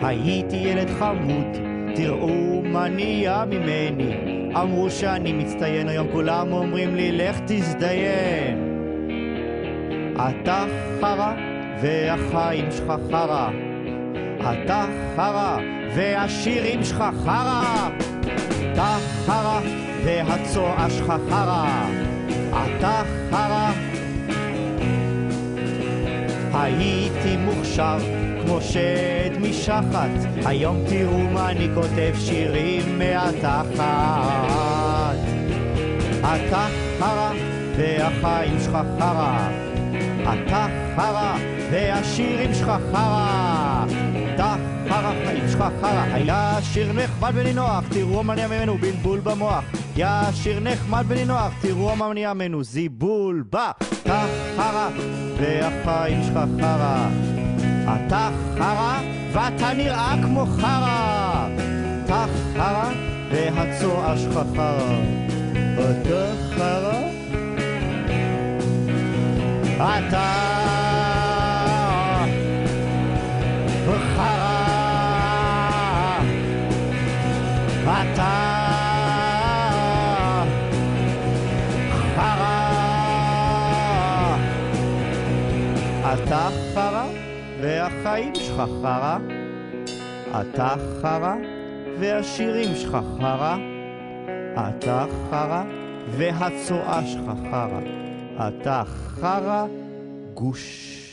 הייתי ילד חמוד, תראו מה נהיה ממני. אמרו שאני מצטיין, היום כולם אומרים לי לך תזדיין. אתה חרא והחיים שלך חרא, אתה חרא והשירים שלך חרא, אתה חרא והצועה שלך חרא, אתה חרא. הייתי מוכשר כמו שד משחת, היום תראו מה אני כותב שירים מהתחת. אתה חרא והחיים שלך חרא, אתה חרא והשירים שלך חרא, אתה חרא, חיים שלך חרא. היה שיר נחמד ונינוח, תראו מה נהיה ממנו בלבול במוח. היה שיר נחמד ונינוח, תראו מה נהיה ממנו זיבול בה. אתה חרא והחיים שלך חרא, אתה חרא ואתה נראה כמו חרא, אתה חרא והצועה שלך חרא, אתה חרא, אתה חרא, אתה חרא, אתה חרא והחיים שלך חרא, אתה חרא והשירים שלך חרא, אתה חרא והצועה שלך חרא, אתה חרא גוש.